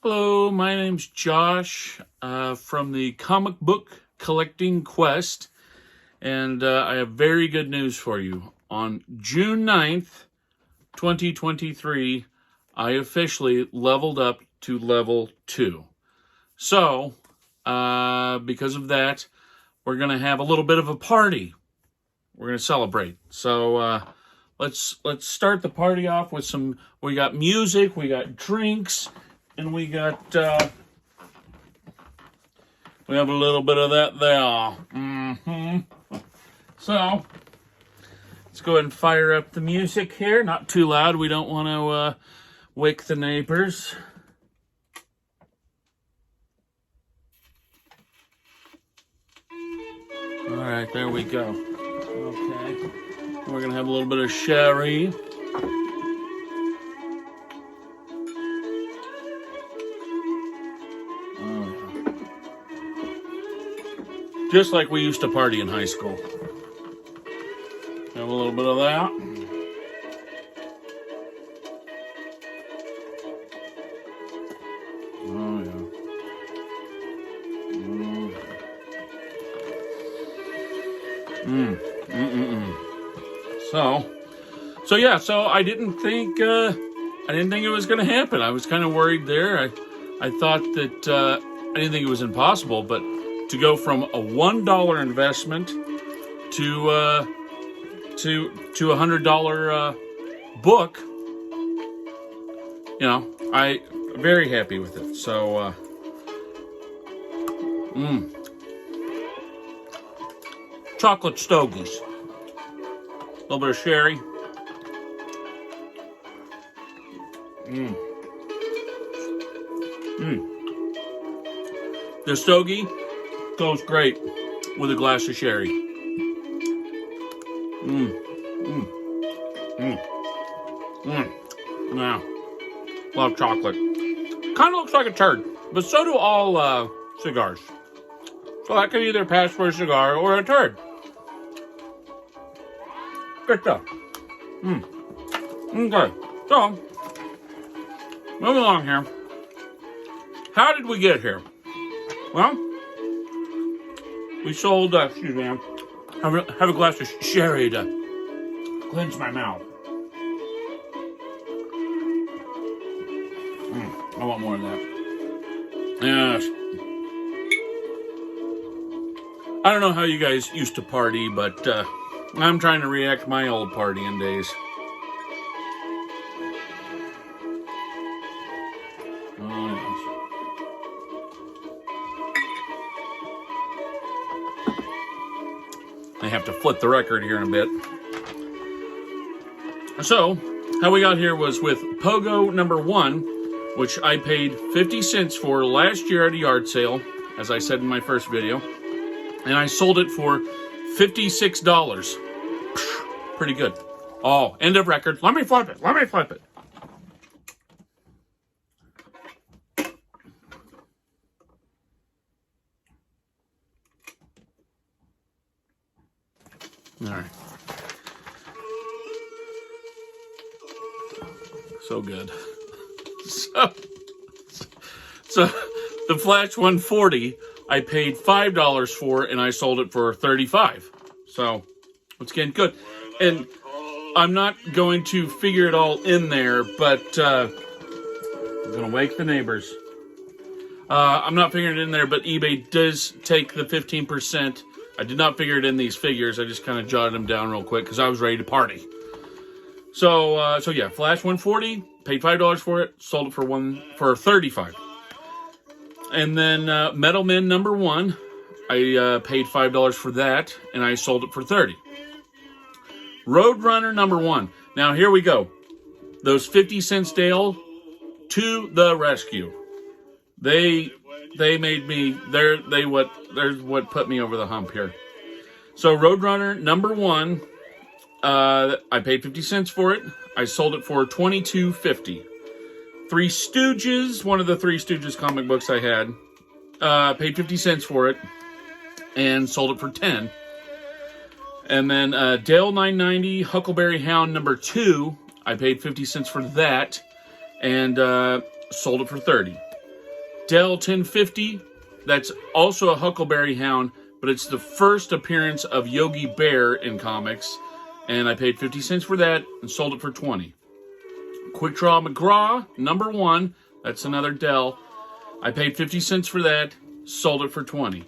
Hello, my name's Josh from the Comic Book Collecting Quest, and I have very good news for you. On June 9th, 2023, I officially leveled up to level 2. So, because of that, we're going to have a little bit of a party. We're going to celebrate. So, let's start the party off with we got music, we got drinks, and we got, we have a little bit of that there. So, let's go ahead and fire up the music here. Not too loud. We don't want to wake the neighbors. All right, there we go. Okay. We're going to have a little bit of sherry. Just like we used to party in high school. Have a little bit of that. Oh, yeah. So I didn't think it was going to happen. I was kind of worried there. I thought that I didn't think it was impossible, but to go from a $1 investment to a $100 book, I'm very happy with it. So, chocolate stogies, a little bit of sherry. The stogie goes great with a glass of sherry. Now, love chocolate. Kind of looks like a turd, but so do all cigars. So that could either pass for a cigar or a turd. Good stuff. Okay, so moving along here. How did we get here? Well, we sold, excuse me, have a glass of sherry to cleanse my mouth. I want more of that. Yes. I don't know how you guys used to party, but I'm trying to react to my old partying days. I have to flip the record here in a bit. So, how we got here was with Pogo number 1, which I paid 50 cents for last year at a yard sale, as I said in my first video. And I sold it for $56. Pretty good. Oh, end of record. Let me flip it. All right. So good. So the Flash 140, I paid $5 for, and I sold it for $35. So it's getting good. And I'm not going to figure it all in there, but I'm going to wake the neighbors. I'm not figuring it in there, but eBay does take the 15%. I did not figure it in these figures. I just kind of jotted them down real quick because I was ready to party. So yeah, Flash 140, paid $5 for it, sold it for $35. And then Metal Men number 1, I paid $5 for that, and I sold it for $30. Roadrunner number 1. Now here we go. Those 50 cents Dale to the rescue. They made me. They're what put me over the hump here. So Roadrunner number 1, I paid 50 cents for it. I sold it for $22.50. Three Stooges, one of the Three Stooges comic books I had, paid 50 cents for it and sold it for $10. And then Dale 990 Huckleberry Hound number 2, I paid 50 cents for that and sold it for $30. Dell 1050. That's also a Huckleberry Hound, but it's the first appearance of Yogi Bear in comics. And I paid 50 cents for that and sold it for 20. Quick Draw McGraw, number 1. That's another Dell. I paid 50 cents for that, sold it for 20.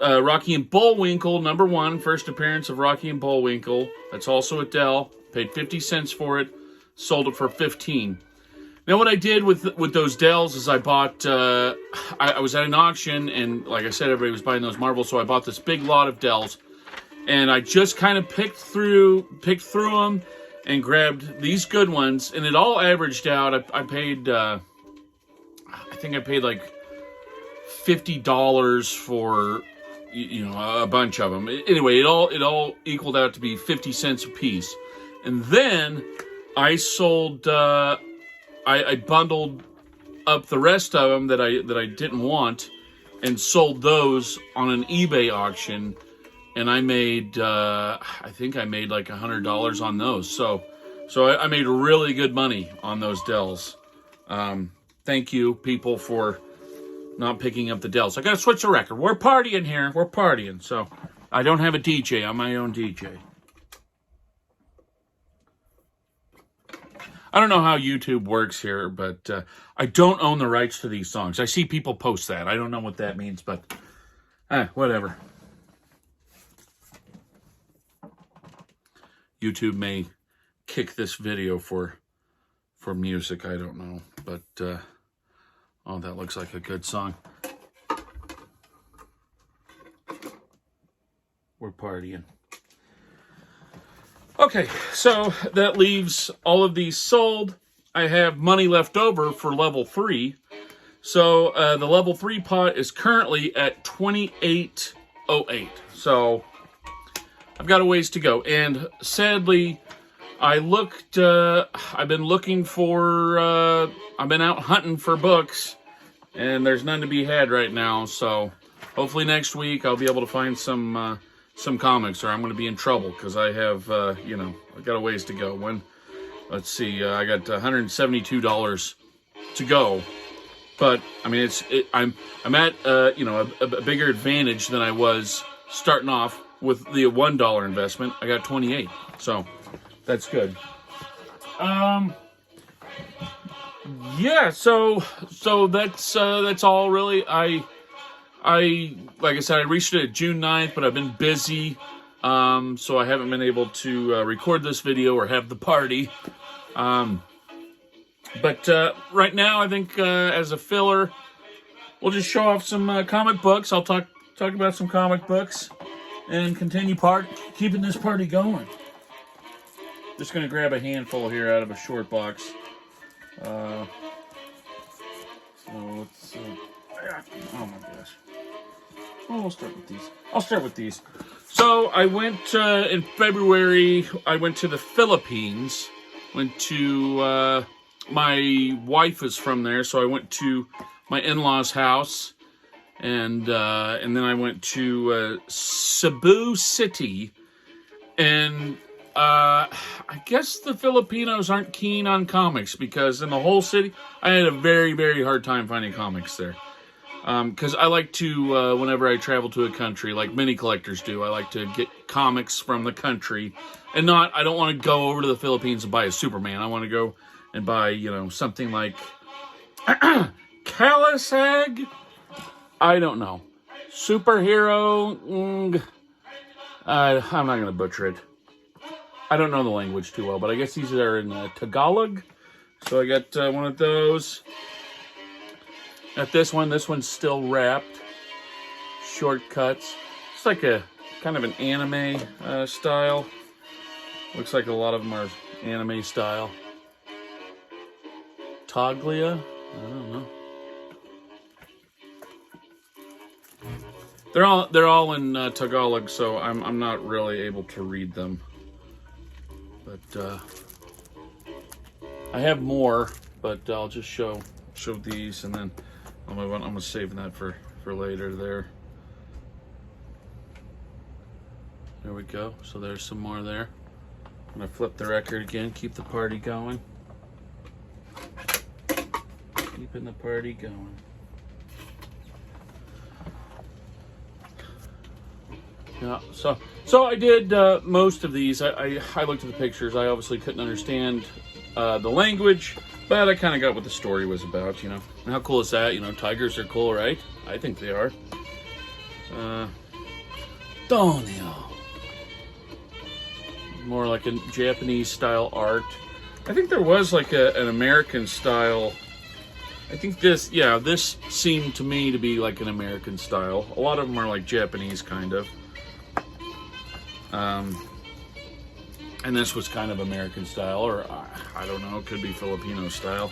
Rocky and Bullwinkle, number 1. First appearance of Rocky and Bullwinkle. That's also a Dell. Paid 50 cents for it, sold it for 15. Now, what I did with those Dells is I bought, I was at an auction, and like I said, everybody was buying those Marvels, so I bought this big lot of Dells, and I just kind of picked through them and grabbed these good ones, and it all averaged out. I paid, I think I paid like $50 for, a bunch of them. Anyway, it all equaled out to be 50 cents a piece. And then I sold, I bundled up the rest of them that I didn't want and sold those on an eBay auction, and I made I think I made like $100 on those. So I made really good money on those Dells. Thank you, people, for not picking up the Dells. I gotta switch the record. We're partying here. We're partying. So I don't have a DJ. I'm my own DJ. I don't know how YouTube works here, but I don't own the rights to these songs. I see people post that. I don't know what that means, but whatever. YouTube may kick this video for music. I don't know, but oh, that looks like a good song. We're partying. Okay, so that leaves all of these sold. I have money left over for level 3. So the level 3 pot is currently at 2808. So I've got a ways to go. And sadly, I've been looking for, I've been out hunting for books, and there's none to be had right now. So hopefully next week I'll be able to find some comics, or I'm going to be in trouble, because I have, I've got a ways to go. Let's see, I got $172 to go, but I mean, I'm at, a bigger advantage than I was starting off with the $1 investment. I got 28, so that's good. Yeah, so that's all really. Like I said, I reached it June 9th, but I've been busy, so I haven't been able to record this video or have the party. But right now, I think as a filler, we'll just show off some comic books. I'll talk about some comic books and continue keeping this party going. Just going to grab a handful here out of a short box. So let's... oh my gosh. Oh, we'll start with these. I'll start with these. So I went in February. I went to the Philippines. Went to my wife is from there, so I went to my in-laws' house, and then I went to Cebu City, and I guess the Filipinos aren't keen on comics, because in the whole city, I had a very, very hard time finding comics there. Because I like to, whenever I travel to a country, like many collectors do, I like to get comics from the country. And I don't want to go over to the Philippines and buy a Superman. I want to go and buy, something like Kalasag? I don't know. Superhero? I'm not going to butcher it. I don't know the language too well, but I guess these are in Tagalog. So I got one of those. Got this one. This one's still wrapped. Shortcuts. It's like a kind of an anime style. Looks like a lot of them are anime style. Taglia? I don't know. They're all in Tagalog, so I'm not really able to read them. But I have more, but I'll just show these, and then I'm gonna save that for later there. There we go. So there's some more there. I'm gonna flip the record again, keep the party going. Keeping the party going. Yeah, so I did most of these. I looked at the pictures. I obviously couldn't understand the language, but I kind of got what the story was about, you know. And how cool is that? You know, tigers are cool, right? I think they are. Tonio. More like a Japanese style art. I think there was like an American style. I think this seemed to me to be like an American style. A lot of them are like Japanese kind of. And this was kind of American style, or I don't know, it could be Filipino style.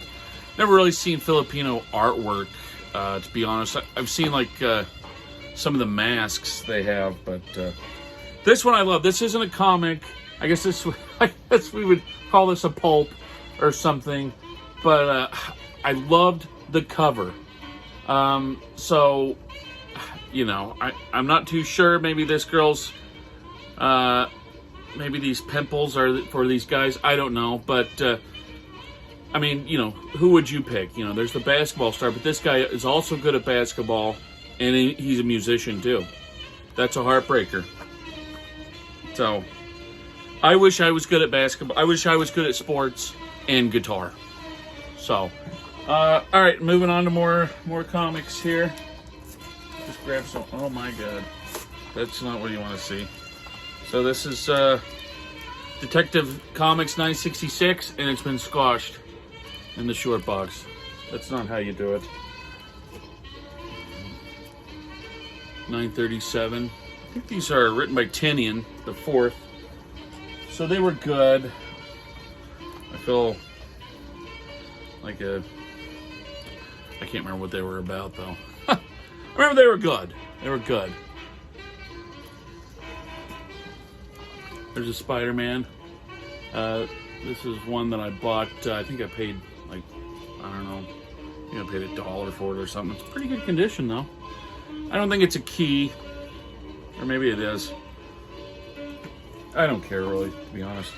Never really seen Filipino artwork, to be honest. I've seen like some of the masks they have, but this one I love. This isn't a comic. I guess we would call this a pulp or something, but I loved the cover. So, you know, I'm not too sure. Maybe this girl's, maybe these pimples are for these guys. I don't know, but I mean, you know, who would you pick? You know, there's the basketball star, but this guy is also good at basketball, and he's a musician too. That's a heartbreaker. So, I wish I was good at basketball. I wish I was good at sports and guitar. So, all right, moving on to more comics here. Just grab some. Oh my God, that's not what you want to see. So this is Detective Comics 966, and it's been squashed in the short box. That's not how you do it. 937. I think these are written by Tinian, the fourth. So they were good. I feel like I can't remember what they were about, though. I remember they were good. They were good. There's a Spider-Man. This is one that I bought. I think I paid, like, I don't know. I think I paid $1 for it or something. It's pretty good condition, though. I don't think it's a key. Or maybe it is. I don't care, really, to be honest.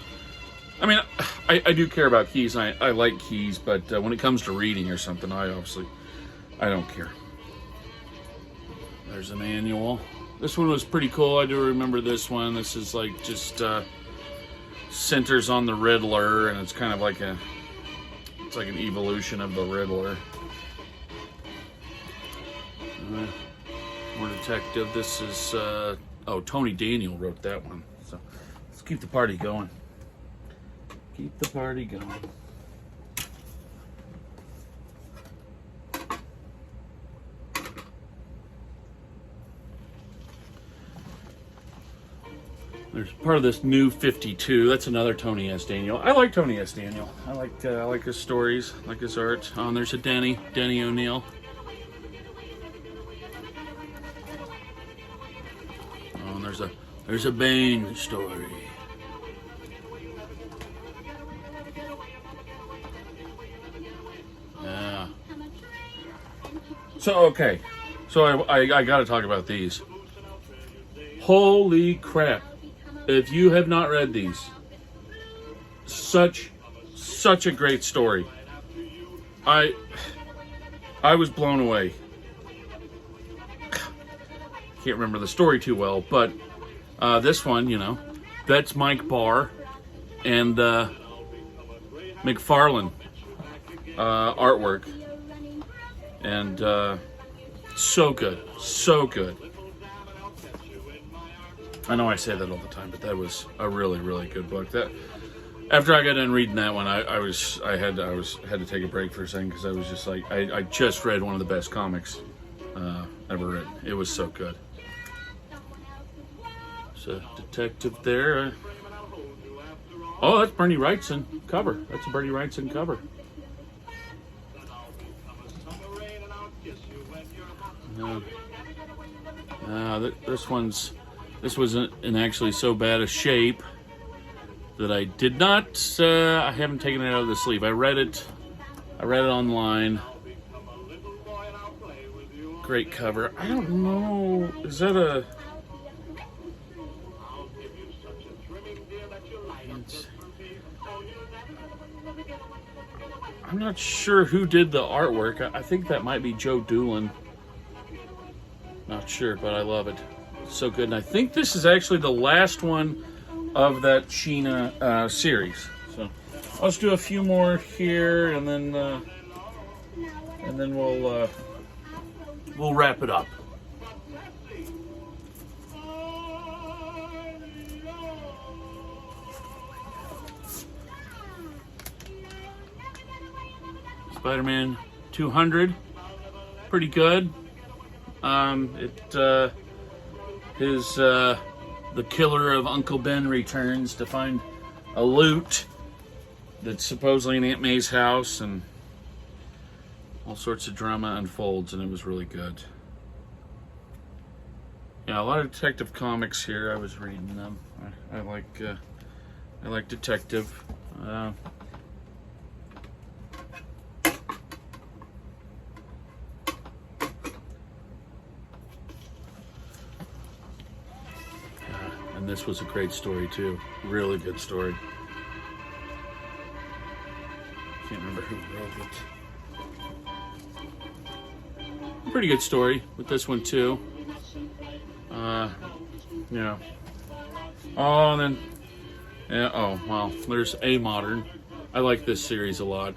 I mean, I do care about keys. I like keys, but when it comes to reading or something, I don't care. There's an annual. This one was pretty cool. I do remember this one. This is like just centers on the Riddler, and it's kind of like it's like an evolution of the Riddler. More detective. This is Tony Daniel wrote that one. So let's keep the party going. Keep the party going. There's part of this new 52. That's another Tony S. Daniel. I like Tony S. Daniel. I like his stories, I like his art. Oh, and there's a Denny O'Neil. Oh, and there's a Bane story. Yeah. So okay. So I got to talk about these. Holy crap. If you have not read these, such a great story. I was blown away. Can't remember the story too well, but this one, you know, that's Mike Barr and McFarlane artwork, and so good. I know I say that all the time, but that was a really, really good book. That after I got done reading that one, I had to take a break for a second because I was just like, I just read one of the best comics ever written. It was so good. There's a detective there. Oh, that's Bernie Wrightson cover. That's a Bernie Wrightson cover. This was in actually so bad a shape that I did not. I haven't taken it out of the sleeve. I read it online. Great cover. I don't know. Is that a? I'm not sure who did the artwork. I think that might be Joe Doolin. Not sure, but I love it. So good. And I think this is actually the last one of that Sheena series. So let's do a few more here, and then we'll wrap it up. Spider-Man 200, pretty good. The killer of Uncle Ben returns to find a loot that's supposedly in Aunt May's house, and all sorts of drama unfolds, and it was really good. Yeah, a lot of detective comics here. I was reading them. I like detective. And this was a great story too. Really good story. Can't remember who wrote it. Pretty good story with this one too. Yeah. Oh, and then yeah. Oh, well. There's A Modern. I like this series a lot.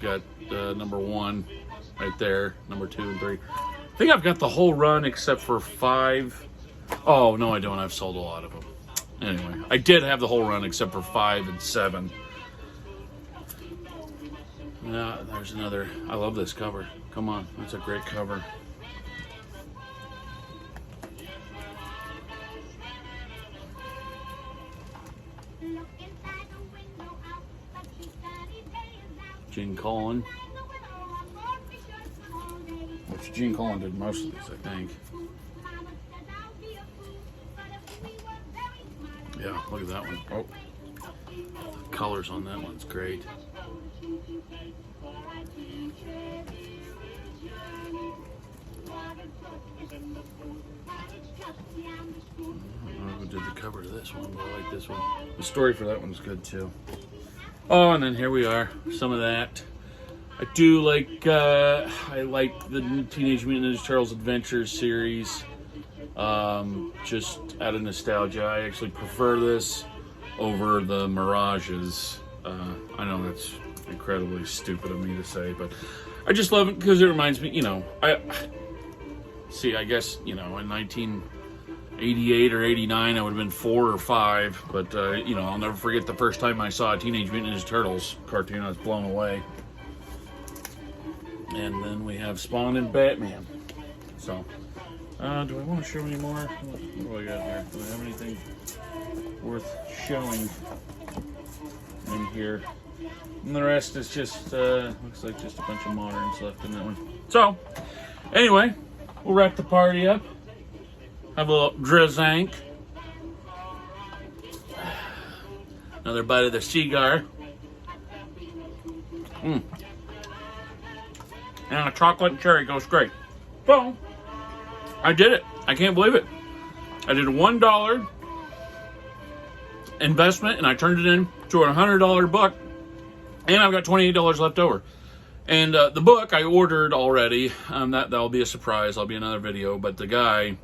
Got number 1 right there. Number 2 and 3. I think I've got the whole run except for 5. Oh, no, I don't. I've sold a lot of them. Anyway, I did have the whole run except for 5 and 7. Yeah, there's another. I love this cover. Come on, that's a great cover. Gene Colan. Which Gene Colan did most of these, I think. Yeah, look at that one. Oh, the colors on that one's great. I don't know who did the cover to this one, but I like this one. The story for that one's good too. Oh, and then here we are. Some of that. I do like. I like the Teenage Mutant Ninja Turtles Adventures series. Just out of nostalgia, I actually prefer this over the Mirages. I know that's incredibly stupid of me to say, but I just love it because it reminds me, I guess, in 1988 or 89, I would have been 4 or 5, but, I'll never forget the first time I saw a Teenage Mutant Ninja Turtles cartoon. I was blown away. And then we have Spawn and Batman. So, do I want to show any more? What do I got here? Do I have anything worth showing in here? And the rest is just, looks like just a bunch of moderns left in that one. So, anyway, we'll wrap the party up. Have a little drizzank. Another bite of the cigar. And a chocolate and cherry goes great. So, I did it. I can't believe it. I did a $1 investment and I turned it into a $100 book. And I've got $28 left over. And the book I ordered already. That'll be a surprise. That'll be another video. But the guy,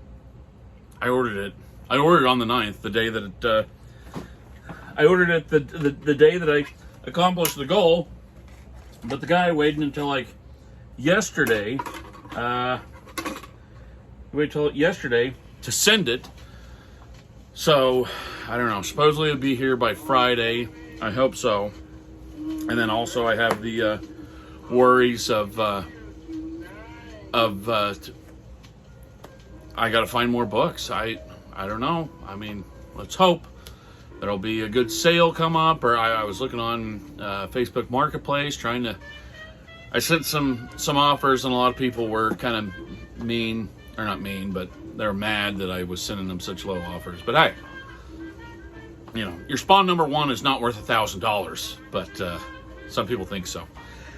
I ordered it. I ordered it on the 9th, the day that it. I ordered it the day that I accomplished the goal. But the guy waited until like yesterday. Waited till yesterday to send it. So I don't know. Supposedly it'll be here by Friday. I hope so. And then also I have the worries of I got to find more books. I don't know. I mean, let's hope there'll be a good sale come up. Or I was looking on Facebook Marketplace trying to. I sent some offers, and a lot of people were kind of mean, or not mean, but they're mad that I was sending them such low offers. But hey, your Spawn number 1 is not worth $1,000, but some people think so.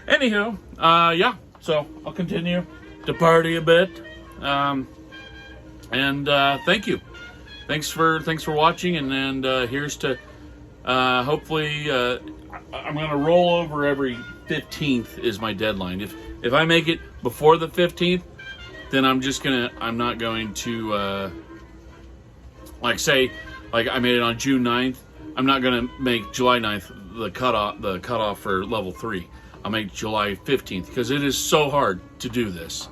Anywho, yeah. So I'll continue to party a bit, and thank you. Thanks for watching, and here's to hopefully I'm gonna roll over every 15th is my deadline. If I make it before the 15th, then I'm not going to Like say, like I made it on June 9th. I'm not gonna make July 9th the cutoff for level 3. I'll make July 15th because it is so hard to do this.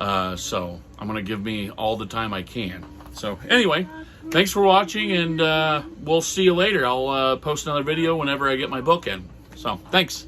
So I'm gonna give me all the time I can. So anyway, thanks for watching, and we'll see you later. I'll post another video whenever I get my book in. So thanks.